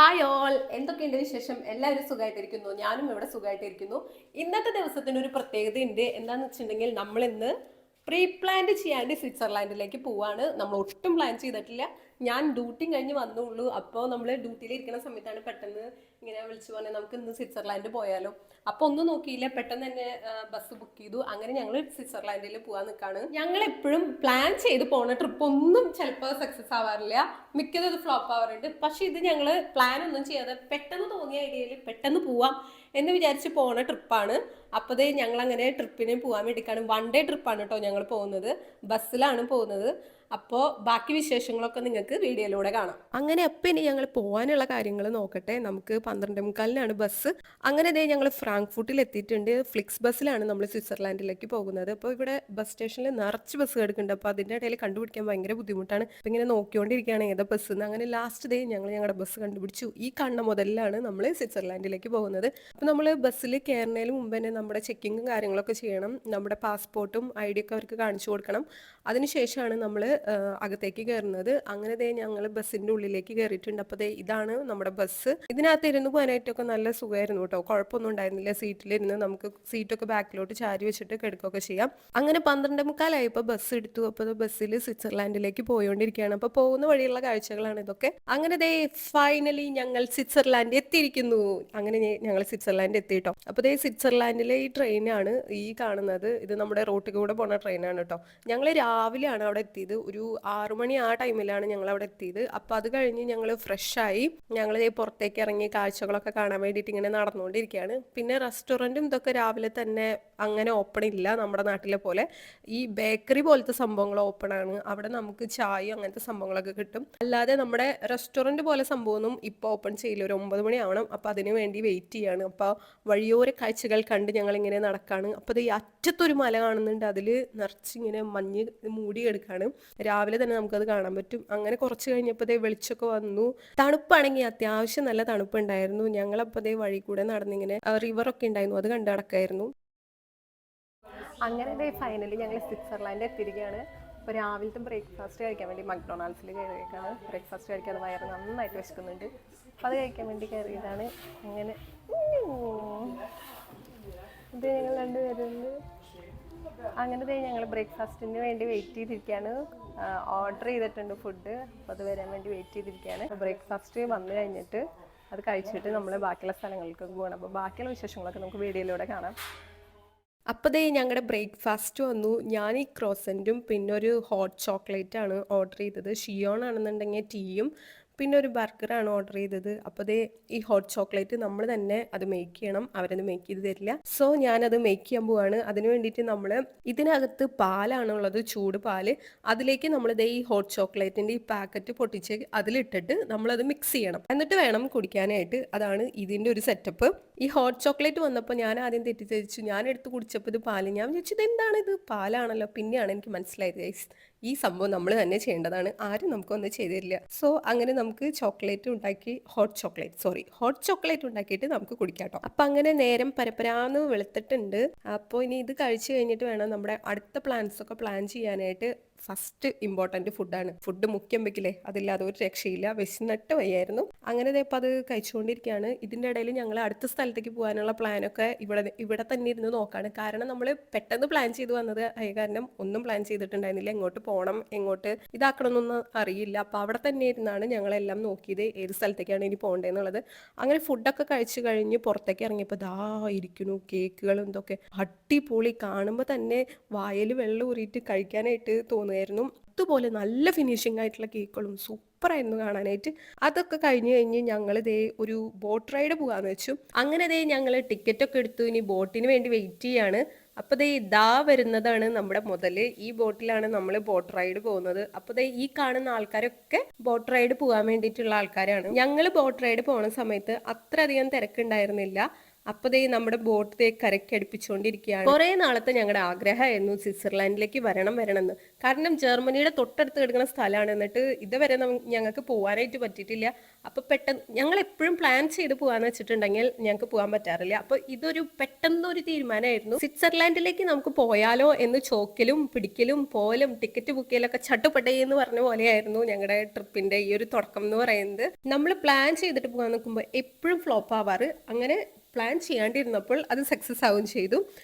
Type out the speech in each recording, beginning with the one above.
Hi all, എന്തൊക്കെയുണ്ട് വിശേഷം? എല്ലാവരും സുഖമായിട്ടിരിക്കുന്നു. ഞാനും ഇവിടെ സുഖമായിട്ടിരിക്കുന്നു. ഇന്നത്തെ ദിവസത്തിന് ഒരു പ്രത്യേകതയുണ്ട്. എന്താന്ന് വെച്ചിട്ടുണ്ടെങ്കിൽ നമ്മൾ ഇന്ന് പ്രീ പ്ലാൻഡ് ചെയ്യാണ്ട് സ്വിറ്റ്സർലാൻഡിലേക്ക് പോവാണ്. നമ്മൾ ഒട്ടും പ്ലാൻ ചെയ്തിട്ടില്ല. ഞാൻ ഡ്യൂട്ടി കഴിഞ്ഞ് വന്നുള്ളൂ. അപ്പോൾ നമ്മൾ ഡ്യൂട്ടിയിൽ ഇരിക്കുന്ന സമയത്താണ് പെട്ടെന്ന് ഇങ്ങനെ വിളിച്ചു പറഞ്ഞാൽ നമുക്ക് ഇന്ന് സ്വിറ്റ്സർലാൻഡ് പോയാലോ. അപ്പോൾ ഒന്നും നോക്കിയില്ല, പെട്ടെന്ന് തന്നെ ബസ് ബുക്ക് ചെയ്തു. അങ്ങനെ ഞങ്ങൾ സ്വിറ്റ്സർലാൻഡിൽ പോകാൻ നിൽക്കുകയാണ്. ഞങ്ങൾ എപ്പോഴും പ്ലാൻ ചെയ്ത് പോകുന്ന ട്രിപ്പ് ഒന്നും ചിലപ്പോൾ സക്സസ് ആവാറില്ല, മിക്കതും ഇത് ഫ്ലോപ്പ് ആവാറുണ്ട്. പക്ഷെ ഇത് ഞങ്ങൾ പ്ലാൻ ഒന്നും ചെയ്യാതെ പെട്ടെന്ന് തോന്നിയ ഐഡിയയിൽ പെട്ടെന്ന് പോവാം എന്ന് വിചാരിച്ച് പോകുന്ന ട്രിപ്പാണ്. അപ്പോൾ ഞങ്ങൾ അങ്ങനെ ട്രിപ്പിന് പോകാൻ വേണ്ടിയിട്ടാണ്. വൺ ഡേ ട്രിപ്പാണ് കേട്ടോ ഞങ്ങൾ പോകുന്നത്. ബസ്സിലാണ് പോകുന്നത്. അപ്പോൾ ബാക്കി വിശേഷങ്ങളൊക്കെ നിങ്ങൾക്ക് വീഡിയോയിലൂടെ കാണാം. അങ്ങനെ അപ്പം ഇനി ഞങ്ങൾ പോകാനുള്ള കാര്യങ്ങൾ നോക്കട്ടെ. നമുക്ക് 12:45 ബസ്. അങ്ങനെ ഞങ്ങൾ ഫ്രാങ്ക്ഫൂട്ടിൽ എത്തിയിട്ടുണ്ട്. ഫ്ലിക്സ് ബസ്സിലാണ് നമ്മൾ സ്വിറ്റ്സർലാൻഡിലേക്ക് പോകുന്നത്. അപ്പോൾ ഇവിടെ ബസ് സ്റ്റേഷനിൽ നിറച്ച് ബസ് കിടക്കുന്നുണ്ട്. അപ്പോൾ അതിൻ്റെ ഇടയിൽ കണ്ടുപിടിക്കാൻ ഭയങ്കര ബുദ്ധിമുട്ടാണ്. അപ്പോൾ ഇങ്ങനെ നോക്കിക്കൊണ്ടിരിക്കുകയാണ് ഏതാ ബസ് എന്ന്. അങ്ങനെ ലാസ്റ്റ് ഞങ്ങൾ ഞങ്ങളുടെ ബസ് കണ്ടുപിടിച്ചു. ഈ കണ്ണ മുതലാണ് നമ്മൾ സ്വിറ്റ്സർലാൻഡിലേക്ക് പോകുന്നത്. അപ്പോൾ നമ്മൾ ബസ്സിൽ കയറുന്നതിന് മുമ്പ് തന്നെ നമ്മുടെ ചെക്കിങ്ങും കാര്യങ്ങളൊക്കെ ചെയ്യണം. നമ്മുടെ പാസ്പോർട്ടും ID ഒക്കെ അവർക്ക് കാണിച്ചു കൊടുക്കണം. അതിനുശേഷമാണ് നമ്മൾ അകത്തേക്ക് കയറുന്നത്. അങ്ങനെ ഞങ്ങൾ ബസ്സിൻ്റെ ഉള്ളിലേക്ക് കയറിയിട്ടുണ്ട്. അപ്പോൾ ഇതാണ് നമ്മുടെ ബസ്. ഇതിനകത്ത് ഇരുന്ന് പോകാനായിട്ടൊക്കെ നല്ല സുഖമായിരുന്നു കേട്ടോ. കുഴപ്പമൊന്നും ഉണ്ടായിരുന്നില്ല. സീറ്റിലിരുന്ന് നമുക്ക് സീറ്റൊക്കെ ബാക്കിലോട്ട് ചാരി വെച്ചിട്ട് കിടക്കുകയൊക്കെ ചെയ്യാം. അങ്ങനെ 12:45 ബസ് എടുത്തു. അപ്പോൾ ബസ്സിൽ സ്വിറ്റ്സർലാൻഡിലേക്ക് പോയോണ്ടിരിക്കുകയാണ്. അപ്പോൾ പോകുന്ന വഴിയുള്ള കാഴ്ചകളാണ് ഇതൊക്കെ. അങ്ങനെ ഫൈനലി ഞങ്ങൾ സ്വിറ്റ്സർലാൻഡ് എത്തിയിരിക്കുന്നു. അങ്ങനെ ഞങ്ങൾ സ്വിറ്റ്സർലാൻഡ് എത്തി കേട്ടോ. അപ്പോൾ സ്വിറ്റ്സർലാൻഡിലെ ഈ ട്രെയിനാണ് ഈ കാണുന്നത്. ഇത് നമ്മുടെ റോട്ടിൽ കൂടെ പോകുന്ന ട്രെയിനാണ് കേട്ടോ. ഞങ്ങൾ രാവിലെയാണ് അവിടെ എത്തിയത്. ഒരു 6 മണി ആ ടൈമിലാണ് ഞങ്ങൾ അവിടെ എത്തിയത്. അപ്പോൾ അത് കഴിഞ്ഞ് ഞങ്ങൾ ഫ്രഷായി ഞങ്ങൾ പുറത്തേക്ക് ഇറങ്ങി കാഴ്ചകളൊക്കെ കാണാൻ വേണ്ടിയിട്ട് ഇങ്ങനെ നടന്നുകൊണ്ടിരിക്കുകയാണ്. പിന്നെ റെസ്റ്റോറൻറ്റും ഇതൊക്കെ രാവിലെ തന്നെ അങ്ങനെ ഓപ്പൺ ഇല്ല നമ്മുടെ നാട്ടിലെ പോലെ. ഈ ബേക്കറി പോലത്തെ സംഭവങ്ങൾ ഓപ്പൺ ആണ്. അവിടെ നമുക്ക് ചായ അങ്ങനത്തെ സംഭവങ്ങളൊക്കെ കിട്ടും. അല്ലാതെ നമ്മുടെ റെസ്റ്റോറൻറ്റ് പോലെ സംഭവമൊന്നും ഇപ്പോൾ ഓപ്പൺ ചെയ്യില്ല. ഒരു 9 മണി ആവണം. അപ്പോൾ അതിന് വേണ്ടി വെയിറ്റ് ചെയ്യാണ്. അപ്പോൾ വഴിയോര കാഴ്ചകൾ കണ്ട് ഞങ്ങൾ ഇങ്ങനെ നടക്കാണ്. അപ്പോൾ ഈ അറ്റത്തൊരു മല കാണുന്നുണ്ട്. അതിൽ നിറച്ചിങ്ങനെ മഞ്ഞ് മൂടി കിടക്കാണ്. രാവിലെ തന്നെ നമുക്കത് കാണാൻ പറ്റും. അങ്ങനെ കുറച്ച് കഴിഞ്ഞപ്പോൾ വെളിച്ചമൊക്കെ വന്നു. തണുപ്പാണെങ്കിൽ അത്യാവശ്യം നല്ല തണുപ്പുണ്ടായിരുന്നു. ഞങ്ങളപ്പോൾ വഴി കൂടെ നടന്നിങ്ങനെ റിവറൊക്കെ ഉണ്ടായിരുന്നു, അത് കണ്ടു നടക്കായിരുന്നു. അങ്ങനെ ഫൈനലി ഞങ്ങൾ സ്വിറ്റ്സർലാൻഡ് എത്തിയിരിക്കുകയാണ്. അപ്പോൾ രാവിലത്തെ ബ്രേക്ക്ഫാസ്റ്റ് കഴിക്കാൻ വേണ്ടി മക്ഡൊണാൾഡ്സിൽ കയറിയേക്കാണ്. ബ്രേക്ക്ഫാസ്റ്റ് കഴിക്കാതെ വയറ് നന്നായിട്ട് വിശക്കുന്നുണ്ട്. അപ്പോൾ അത് കഴിക്കാൻ വേണ്ടി കയറിയതാണ്. അങ്ങനെ ഇത് ഞങ്ങൾ രണ്ടുപേരുണ്ട്. അങ്ങനെ ഞങ്ങൾ ബ്രേക്ക്ഫാസ്റ്റിന് വേണ്ടി വെയിറ്റ് ചെയ്തിരിക്കുകയാണ്. ഓർഡർ ചെയ്തിട്ടുണ്ട് ഫുഡ്. അപ്പോൾ അത് വരാൻ വേണ്ടി വെയിറ്റ് ചെയ്തിരിക്കുകയാണ്. ബ്രേക്ക്ഫാസ്റ്റ് വന്നു കഴിഞ്ഞിട്ട് അത് കഴിച്ചിട്ട് നമ്മൾ ബാക്കിയുള്ള സ്ഥലങ്ങളിലേക്ക് പോകണം. അപ്പോൾ ബാക്കിയുള്ള വിശേഷങ്ങളൊക്കെ നമുക്ക് വീഡിയോയിലൂടെ കാണാം. അപ്പോൾ ഞങ്ങളുടെ ബ്രേക്ക്ഫാസ്റ്റ് വന്നു. ഞാൻ ഈ ക്രോസൻറ്റും പിന്നെ ഒരു ഹോട്ട് ചോക്ലേറ്റാണ് ഓർഡർ ചെയ്തത്. ഷിയോൺ ആണെന്നുണ്ടെങ്കിൽ ടീയും പിന്നെ ഒരു ബർഗറാണ് ഓർഡർ ചെയ്തത്. അപ്പോൾ ഈ ഹോട്ട് ചോക്ലേറ്റ് നമ്മൾ തന്നെ അത് മേക്ക് ചെയ്യണം. അവരത് മേക്ക് ചെയ്ത് തരില്ല. സോ ഞാനത് മേക്ക് ചെയ്യാൻ പോവാണ്. അതിന് വേണ്ടിയിട്ട് നമ്മൾ ഇതിനകത്ത് പാലാണുള്ളത്, ചൂട് പാല്. അതിലേക്ക് നമ്മൾ ഈ ഹോട്ട് ചോക്ലേറ്റിൻ്റെ ഈ പാക്കറ്റ് പൊട്ടിച്ച് അതിലിട്ടിട്ട് നമ്മളത് മിക്സ് ചെയ്യണം. എന്നിട്ട് വേണം കുടിക്കാനായിട്ട്. അതാണ് ഇതിൻ്റെ ഒരു സെറ്റപ്പ്. ഈ ഹോട്ട് ചോക്ലേറ്റ് വന്നപ്പോൾ ഞാൻ ആദ്യം തെറ്റിദ്ധരിച്ചു. ഞാൻ എടുത്ത് കുടിച്ചപ്പോൾ ഇത് പാല്. ഞാൻ വിചാരിച്ചു ഇതെന്താണ്, ഇത് പാലാണല്ലോ. പിന്നെയാണ് എനിക്ക് മനസ്സിലായത് ഗൈസ്, ഈ സംഭവം നമ്മൾ തന്നെ ചെയ്യേണ്ടതാണ്. ആരും നമുക്കൊന്നും ചെയ്തു തരില്ല. സോ അങ്ങനെ നമുക്ക് ചോക്ലേറ്റ് ഉണ്ടാക്കി ഹോട്ട് ചോക്ലേറ്റ് ഉണ്ടാക്കിയിട്ട് നമുക്ക് കുടിക്കാം കേട്ടോ. അപ്പം അങ്ങനെ നേരം പരപ്പരാന്ന് വെളുത്തിട്ടുണ്ട്. അപ്പോൾ ഇനി ഇത് കഴിച്ചു കഴിഞ്ഞിട്ട് വേണം നമ്മുടെ അടുത്ത പ്ലാൻസൊക്കെ പ്ലാൻ ചെയ്യാനായിട്ട്. ഫസ്റ്റ് ഇമ്പോർട്ടൻറ്റ് ഫുഡാണ്. ഫുഡ് മുഖ്യം വെക്കില്ലേ, അതില്ലാതെ ഒരു രക്ഷയില്ല. വിശന്നിട്ട് വയ്യായിരുന്നു. അങ്ങനെ ഇപ്പം അത് കഴിച്ചുകൊണ്ടിരിക്കുകയാണ്. ഇതിൻ്റെ ഇടയിൽ ഞങ്ങൾ അടുത്ത സ്ഥലത്തേക്ക് പോകാനുള്ള പ്ലാനൊക്കെ ഇവിടെ തന്നെ ഇരുന്ന് നോക്കാണ്. കാരണം നമ്മൾ പെട്ടെന്ന് പ്ലാൻ ചെയ്ത് വന്നത് കാരണം ഒന്നും പ്ലാൻ ചെയ്തിട്ടുണ്ടായിരുന്നില്ല. എങ്ങോട്ട് പോകണം, എങ്ങോട്ട് ഇതാക്കണമെന്നൊന്നും അറിയില്ല. അപ്പോൾ അവിടെ തന്നെ ഇരുന്നാണ് ഞങ്ങളെല്ലാം നോക്കിയത് ഏത് സ്ഥലത്തേക്കാണ് ഇനി പോകേണ്ടതെന്നുള്ളത്. അങ്ങനെ ഫുഡൊക്കെ കഴിച്ച് കഴിഞ്ഞ് പുറത്തേക്ക് ഇറങ്ങിയപ്പോൾ ഇരിക്കുന്നു കേക്കുകളും ഇതൊക്കെ അടിപൊളി. കാണുമ്പോൾ തന്നെ വായിൽ വെള്ളം ഊറിയിട്ട് കഴിക്കാനായിട്ട് തോന്നുമായിരുന്നു. അതുപോലെ നല്ല ഫിനിഷിംഗ് ആയിട്ടുള്ള കേക്കുകളും സൂപ്പറായിരുന്നു കാണാനായിട്ട്. അതൊക്കെ കഴിഞ്ഞ് ഞങ്ങൾ ഒരു ബോട്ട് റൈഡ് പോകാമെന്ന് വെച്ചു. അങ്ങനെ ഞങ്ങൾ ടിക്കറ്റൊക്കെ എടുത്തു. ഇനി ബോട്ടിന് വേണ്ടി വെയിറ്റ് ചെയ്യാണ്. അപ്പോൾ ഇതാ വരുന്നതാണ് നമ്മുടെ മുതല്. ഈ ബോട്ടിലാണ് നമ്മൾ ബോട്ട് റൈഡ് പോകുന്നത്. അപ്പോൾ ഈ കാണുന്ന ആൾക്കാരൊക്കെ ബോട്ട് റൈഡ് പോകാൻ വേണ്ടിയിട്ടുള്ള ആൾക്കാരാണ്. ഞങ്ങൾ ബോട്ട് റൈഡ് പോകുന്ന സമയത്ത് അത്രയധികം തിരക്കുണ്ടായിരുന്നില്ല. അപ്പൊ ദേ നമ്മുടെ ബോട്ട് ദേ കരയ്ക്ക് അടുപ്പിച്ചുകൊണ്ടിരിക്കുകയാണ്. കുറെ നാളത്തെ ഞങ്ങളുടെ ആഗ്രഹമായിരുന്നു സ്വിറ്റ്സർലാൻഡിലേക്ക് വരണം എന്ന്. കാരണം ജർമ്മനിയുടെ തൊട്ടടുത്ത് കിടക്കുന്ന സ്ഥലമാണ്. എന്നിട്ട് ഇതുവരെ ഞങ്ങൾക്ക് പോകാനായിട്ട് പറ്റിയിട്ടില്ല. അപ്പൊ പെട്ടെന്ന് ഞങ്ങൾ എപ്പോഴും പ്ലാൻ ചെയ്ത് പോകാന്ന് വെച്ചിട്ടുണ്ടെങ്കിൽ ഞങ്ങൾക്ക് പോകാൻ പറ്റാറില്ല. അപ്പൊ ഇതൊരു പെട്ടെന്നൊരു തീരുമാനമായിരുന്നു. സ്വിറ്റ്സർലാൻഡിലേക്ക് നമുക്ക് പോയാലോ എന്ന് ചോക്കലും പിടിക്കലും പോലും ടിക്കറ്റ് ബുക്ക് ചെയ്യലൊക്കെ ചട്ടുപട്ടേ എന്ന് പറഞ്ഞ പോലെയായിരുന്നു ഞങ്ങളുടെ ട്രിപ്പിന്റെ ഈ ഒരു തുടക്കം എന്ന് പറയുന്നത്. നമ്മൾ പ്ലാൻ ചെയ്തിട്ട് പോകാൻ നിൽക്കുമ്പോൾ എപ്പോഴും ഫ്ലോപ്പ് ആവാറ്. അങ്ങനെ പ്ലാൻ ചെയ്യാണ്ടിരുന്നപ്പോൾ അത് സക്സസ് ആവുകയും ചെയ്തു.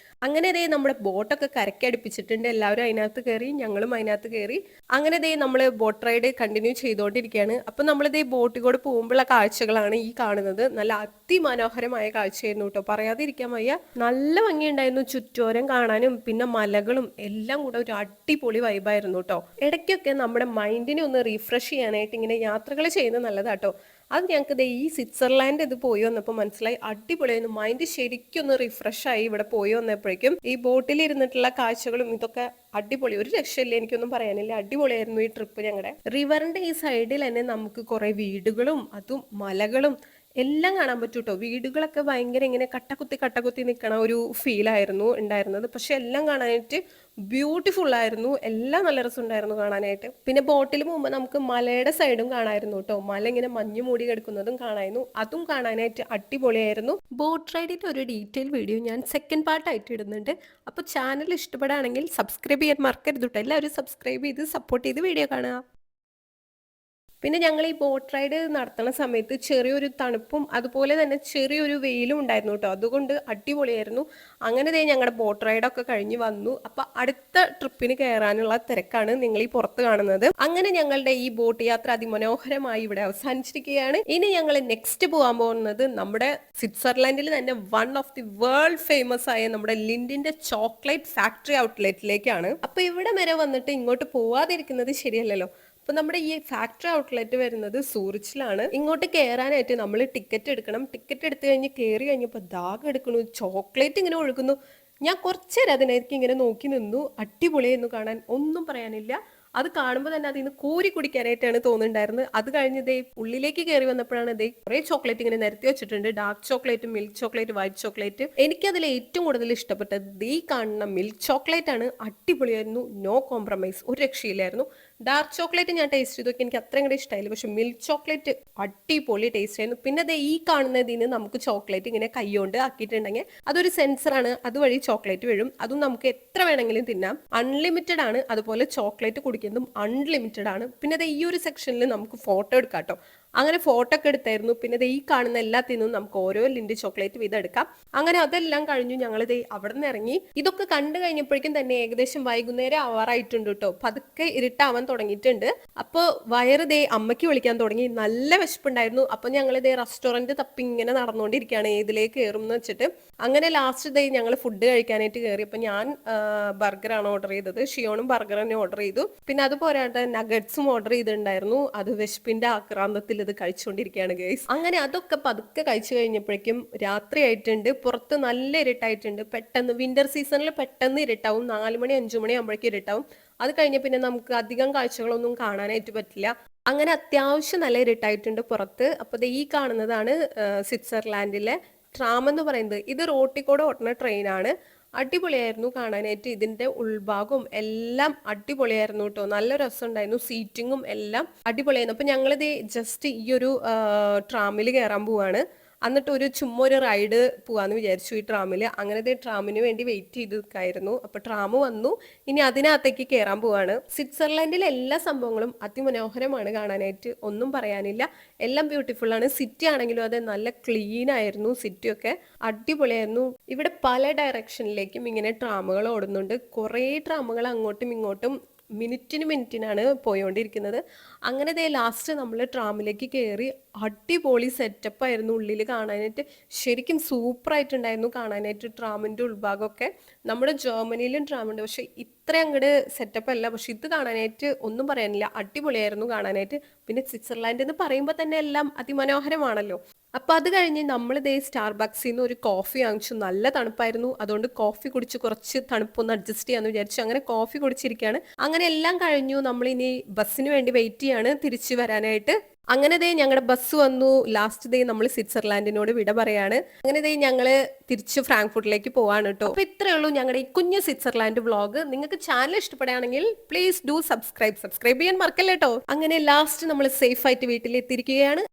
അങ്ങനെ ദേ നമ്മുടെ ബോട്ടൊക്കെ കരക്കടുപ്പിച്ചിട്ടുണ്ട്. എല്ലാവരും അതിനകത്ത് കയറി, ഞങ്ങളും അതിനകത്ത് കയറി. അങ്ങനെ ദേ നമ്മൾ ബോട്ട് റൈഡ് കണ്ടിന്യൂ ചെയ്തുകൊണ്ടിരിക്കുകയാണ്. അപ്പൊ നമ്മളിതേ ബോട്ടിൽ കൂടെ പോകുമ്പോഴുള്ള കാഴ്ചകളാണ് ഈ കാണുന്നത്. നല്ല അതിമനോഹരമായ കാഴ്ചയായിരുന്നു കേട്ടോ, പറയാതിരിക്കാൻ വയ്യ. നല്ല ഭംഗിയുണ്ടായിരുന്നു ചുറ്റോരം കാണാനും പിന്നെ മലകളും എല്ലാം കൂടെ ഒരു അടിപൊളി വൈബായിരുന്നു കേട്ടോ. ഇടയ്ക്കൊക്കെ നമ്മുടെ മൈൻഡിനെ ഒന്ന് റീഫ്രഷ് ചെയ്യാനായിട്ട് ഇങ്ങനെ യാത്രകൾ ചെയ്യുന്നത് നല്ലതാട്ടോ. അത് ഞങ്ങൾക്ക് ഈ സ്വിറ്റ്സർലാൻഡ് ഇത് പോയി വന്നപ്പോൾ മനസ്സിലായി, അടിപൊളിയായിരുന്നു. മൈൻഡ് ശരിക്കും ഒന്ന് റിഫ്രഷ് ആയി ഇവിടെ പോയി വന്നപ്പോഴേക്കും. ഈ ബോട്ടിൽ ഇരുന്നിട്ടുള്ള കാഴ്ചകളും ഇതൊക്കെ അടിപൊളി, ഒരു രക്ഷയില്ല, എനിക്കൊന്നും പറയാനില്ല. അടിപൊളിയായിരുന്നു ഈ ട്രിപ്പ് ഞങ്ങളുടെ. റിവറിന്റെ ഈ സൈഡിൽ തന്നെ നമുക്ക് കുറെ വീടുകളും അതും മലകളും എല്ലാം കാണാൻ പറ്റും കേട്ടോ. വീടുകളൊക്കെ ഭയങ്കര ഇങ്ങനെ കട്ടക്കുത്തി നിൽക്കണ ഒരു ഫീലായിരുന്നു ഉണ്ടായിരുന്നത്. പക്ഷെ എല്ലാം കാണാനായിട്ട് ബ്യൂട്ടിഫുൾ ആയിരുന്നു. എല്ലാം നല്ല രസമുണ്ടായിരുന്നു കാണാനായിട്ട്. പിന്നെ ബോട്ടിൽ പോകുമ്പോൾ നമുക്ക് മലയുടെ സൈഡും കാണായിരുന്നു കേട്ടോ. മല ഇങ്ങനെ മഞ്ഞു മൂടി കിടക്കുന്നതും കാണായിരുന്നു. അതും കാണാനായിട്ട് അടിപൊളിയായിരുന്നു. ബോട്ട് റൈഡിന്റെ ഒരു ഡീറ്റെയിൽ വീഡിയോ ഞാൻ സെക്കൻഡ് പാർട്ടായിട്ട് ഇടുന്നുണ്ട്. അപ്പോൾ ചാനൽ ഇഷ്ടപ്പെടുകയാണെങ്കിൽ സബ്സ്ക്രൈബ് ചെയ്യാൻ മറക്കരുത് കേട്ടോ. എല്ലാവരും സബ്സ്ക്രൈബ് ചെയ്ത് സപ്പോർട്ട് ചെയ്ത് വീഡിയോ കാണുക. പിന്നെ ഞങ്ങൾ ഈ ബോട്ട് റൈഡ് നടത്തുന്ന സമയത്ത് ചെറിയൊരു തണുപ്പും അതുപോലെ തന്നെ ചെറിയൊരു വെയിലും ഉണ്ടായിരുന്നു കേട്ടോ. അതുകൊണ്ട് അടിപൊളിയായിരുന്നു. അങ്ങനെ ദേ ഞങ്ങളുടെ ബോട്ട് റൈഡൊക്കെ കഴിഞ്ഞ് വന്നു. അപ്പൊ അടുത്ത ട്രിപ്പിന് കയറാനുള്ള തിരക്കാണ് നിങ്ങൾ ഈ പുറത്ത് കാണുന്നത്. അങ്ങനെ ഞങ്ങളുടെ ഈ ബോട്ട് യാത്ര അതിമനോഹരമായി ഇവിടെ അവസാനിച്ചിരിക്കുകയാണ്. ഇനി ഞങ്ങൾ നെക്സ്റ്റ് പോകാൻ പോകുന്നത് നമ്മുടെ സ്വിറ്റ്സർലാൻഡിൽ തന്നെ one of the world famous ആയ നമ്മുടെ ലിൻഡിന്റെ ചോക്ലേറ്റ് ഫാക്ടറി ഔട്ട്ലെറ്റിലേക്കാണ്. അപ്പൊ ഇവിടെ വരെ വന്നിട്ട് ഇങ്ങോട്ട് പോവാതിരിക്കുന്നത് ശരിയല്ലല്ലോ. അപ്പൊ നമ്മുടെ ഈ ഫാക്ടറി ഔട്ട്ലെറ്റ് വരുന്നത് സൂറിച്ചിലാണ്. ഇങ്ങോട്ട് കയറാനായിട്ട് നമ്മൾ ടിക്കറ്റ് എടുക്കണം. ടിക്കറ്റ് എടുത്തു കഴിഞ്ഞ് കയറി കഴിഞ്ഞപ്പോൾ ദാഹം എടുക്കണു, ചോക്ലേറ്റ് ഇങ്ങനെ ഒഴുകുന്നു. ഞാൻ കുറച്ചേരം അതിനായിരിക്കും ഇങ്ങനെ നോക്കി നിന്നു. അടിപൊളിയായിരുന്നു കാണാൻ, ഒന്നും പറയാനില്ല. അത് കാണുമ്പോൾ തന്നെ അതിൽ നിന്ന് കോരി കുടിക്കാനായിട്ടാണ് തോന്നുന്നുണ്ടായിരുന്നത്. അത് കഴിഞ്ഞ് ഇതേ ഉള്ളിലേക്ക് കയറി വന്നപ്പോഴാണ് ഇതേ കുറെ ചോക്ലേറ്റ് ഇങ്ങനെ നിരത്തി വെച്ചിട്ടുണ്ട്. Dark chocolate, milk chocolate, white chocolate. എനിക്കതിൽ ഏറ്റവും കൂടുതൽ ഇഷ്ടപ്പെട്ടത് ഈ കാണുന്ന മിൽക്ക് ചോക്ലേറ്റ് ആണ്. അടിപൊളിയായിരുന്നു, നോ കോംപ്രമൈസ്, ഒരു രക്ഷയില്ലായിരുന്നു. ഡാർക്ക് ചോക്ലേറ്റ് ഞാൻ ടേസ്റ്റ് ചെയ്തൊക്കെ എനിക്ക് അത്രയും കൂടെ ഇഷ്ടമായില്ല. പക്ഷെ മിൽക്ക് ചോക്ലേറ്റ് അടിപൊളി ടേസ്റ്റ് ആയിരുന്നു. പിന്നെ അത് ഈ കാണുന്നതിന് നമുക്ക് ചോക്ലേറ്റ് ഇങ്ങനെ കൈകൊണ്ട് ആക്കിയിട്ടുണ്ടെങ്കിൽ അതൊരു സെൻസറാണ്, അതുവഴി ചോക്ലേറ്റ് വീഴും. അതും നമുക്ക് എത്ര വേണമെങ്കിലും തിന്നാം. അൺലിമിറ്റഡ് ആണ്. അതുപോലെ ചോക്ലേറ്റ് കുടിക്കുന്നതും അൺലിമിറ്റഡ് ആണ്. പിന്നെ അത് ഈ ഒരു സെക്ഷനിൽ നമുക്ക് ഫോട്ടോ എടുക്കാം കേട്ടോ. അങ്ങനെ ഫോട്ടോ ഒക്കെ എടുത്തായിരുന്നു. പിന്നെ ഈ കാണുന്ന എല്ലാത്തിനും നമുക്ക് ഓരോ ലിൻഡ് ചോക്ലേറ്റ് വീതം എടുക്കാം. അങ്ങനെ അതെല്ലാം കഴിഞ്ഞു ഞങ്ങൾ അവിടെ നിന്ന് ഇറങ്ങി. ഇതൊക്കെ കണ്ടു കഴിഞ്ഞപ്പോഴേക്കും തന്നെ ഏകദേശം വൈകുന്നേരം ആവാറായിട്ടുണ്ട് കേട്ടോ. പതുക്കെ ഇരുട്ടാവാൻ തുടങ്ങിയിട്ടുണ്ട്. അപ്പൊ വയറ് അമ്മയ്ക്ക് വിളിക്കാൻ തുടങ്ങി. നല്ല വിശപ്പുണ്ടായിരുന്നു. അപ്പൊ ഞങ്ങൾ റെസ്റ്റോറന്റ് തപ്പി ഇങ്ങനെ നടന്നുകൊണ്ടിരിക്കുകയാണ് ഏതിലേക്ക് കയറും എന്ന് വെച്ചിട്ട്. അങ്ങനെ ലാസ്റ്റ് ഞങ്ങൾ ഫുഡ് കഴിക്കാനായിട്ട് കയറി. അപ്പൊ ഞാൻ ബർഗറാണ് ഓർഡർ ചെയ്തത്. ഷിയോണും ബർഗർ തന്നെ ഓർഡർ ചെയ്തു. പിന്നെ അത് പോരാട്ടെ നഗറ്റ്സും ഓർഡർ ചെയ്തിട്ടുണ്ടായിരുന്നു. അത് വിശപ്പിന്റെ ആക്രാന്തത്തിൽ ഇത് കഴിച്ചുകൊണ്ടിരിക്കുകയാണ് ഗൈസ്. അങ്ങനെ അതൊക്കെ പതുക്കെ കഴിച്ചു കഴിഞ്ഞപ്പോഴേക്കും രാത്രി ആയിട്ടുണ്ട്. പുറത്ത് നല്ല ഇരുട്ടായിട്ടുണ്ട്. പെട്ടെന്ന് വിന്റർ സീസണിൽ പെട്ടെന്ന് ഇരുട്ടാവും. 4 മണി 5 മണി ആകുമ്പോഴേക്കും ഇരുട്ടാവും. അത് കഴിഞ്ഞ പിന്നെ നമുക്ക് അധികം കാഴ്ചകളൊന്നും കാണാനായിട്ട് പറ്റില്ല. അങ്ങനെ അത്യാവശ്യം നല്ല ഇരുട്ടായിട്ടുണ്ട് പുറത്ത്. അപ്പൊ ഈ കാണുന്നതാണ് സ്വിറ്റ്സർലാൻഡിലെ ട്രാം എന്ന് പറയുന്നത്. ഇത് റോട്ടിൽ കൂടെ ഓടുന്ന ട്രെയിനാണ്. അടിപൊളിയായിരുന്നു കാണാനായിട്ട്. ഇതിന്റെ ഉൾഭാഗവും എല്ലാം അടിപൊളിയായിരുന്നു കേട്ടോ. നല്ല രസമുണ്ടായിരുന്നു. സീറ്റിങ്ങും എല്ലാം അടിപൊളിയായിരുന്നു. അപ്പൊ ഞങ്ങളിത് ജസ്റ്റ് ഈ ഒരു ട്രാമിൽ കയറാൻ പോവാണ്. എന്നിട്ട് ചുമ്മാ ഒരു റൈഡ് പോവാന്ന് വിചാരിച്ചു ഈ ട്രാമിൽ. അങ്ങനത്തെ ട്രാമിന് വേണ്ടി വെയിറ്റ് ചെയ്ത് നിൽക്കായിരുന്നു. അപ്പൊ ട്രാം വന്നു. ഇനി അതിനകത്തേക്ക് കയറാൻ പോവാണ്. സ്വിറ്റ്സർലാൻഡിലെ എല്ലാ സംഭവങ്ങളും അതിമനോഹരമാണ് കാണാനായിട്ട്, ഒന്നും പറയാനില്ല. എല്ലാം ബ്യൂട്ടിഫുൾ ആണ്. സിറ്റി ആണെങ്കിലും അത് നല്ല ക്ലീൻ ആയിരുന്നു. സിറ്റി ഒക്കെ അടിപൊളിയായിരുന്നു. ഇവിടെ പല ഡയറക്ഷനിലേക്കും ഇങ്ങനെ ട്രാമുകൾ ഓടുന്നുണ്ട്. കുറേ ട്രാമുകൾ അങ്ങോട്ടും ഇങ്ങോട്ടും മിനിറ്റിനാണ് പോയോണ്ടിരിക്കുന്നത്. അങ്ങനെ ലാസ്റ്റ് നമ്മൾ ട്രാമിലേക്ക് കയറി. അടിപൊളി സെറ്റപ്പ് ആയിരുന്നു ഉള്ളിൽ കാണാനായിട്ട്. ശരിക്കും സൂപ്പർ ആയിട്ടുണ്ടായിരുന്നു കാണാനായിട്ട്. ട്രാമിന്റെ ഉൾഭാഗമൊക്കെ നമ്മുടെ ജർമ്മനിയിലും ട്രാമുണ്ട്, പക്ഷെ ഇത്ര അങ്ങോട്ട് സെറ്റപ്പ് അല്ല. പക്ഷെ ഇത് കാണാനായിട്ട് ഒന്നും പറയാനില്ല, അടിപൊളിയായിരുന്നു കാണാനായിട്ട്. പിന്നെ സ്വിറ്റ്സർലാൻഡ് എന്ന് പറയുമ്പോൾ തന്നെ എല്ലാം അതിമനോഹരമാണല്ലോ. അപ്പൊ അത് കഴിഞ്ഞ് നമ്മൾ സ്റ്റാർബക്സിൽ നിന്ന് ഒരു കോഫി വാങ്ങിച്ചു. നല്ല തണുപ്പായിരുന്നു. അതുകൊണ്ട് കോഫി കുടിച്ച് കുറച്ച് തണുപ്പൊന്ന് അഡ്ജസ്റ്റ് ചെയ്യാന്ന് വിചാരിച്ചു. അങ്ങനെ കോഫി കുടിച്ചിരിക്കുകയാണ്. അങ്ങനെ എല്ലാം കഴിഞ്ഞു. നമ്മൾ ഇനി ബസ്സിന് വേണ്ടി വെയിറ്റ് ചെയ്യാണ് തിരിച്ചു വരാനായിട്ട്. അങ്ങനെ ദേ ഞങ്ങളുടെ ബസ് വന്നു. ലാസ്റ്റ് ഡേ നമ്മൾ സ്വിറ്റ്സർലാൻഡിനോട് വിട പറയാണ്. അങ്ങനെ ദേ ഞങ്ങള് തിരിച്ച് ഫ്രാങ്ക്ഫർട്ടിലേക്ക് പോവാണ് കേട്ടോ. അപ്പൊ ഇത്രയേ ഉള്ളൂ ഞങ്ങളുടെ ഈ കുഞ്ഞു സ്വിറ്റ്സർലാൻഡ് വ്ളോഗ്. നിങ്ങൾക്ക് ചാനൽ ഇഷ്ടപ്പെടുകയാണെങ്കിൽ പ്ലീസ് ഡു സബ്സ്ക്രൈബ് ചെയ്യാൻ മറക്കല്ലേ കേട്ടോ. അങ്ങനെ ലാസ്റ്റ് നമ്മൾ സേഫ് ആയിട്ട് വീട്ടിലെത്തിയിരിക്കുകയാണ്.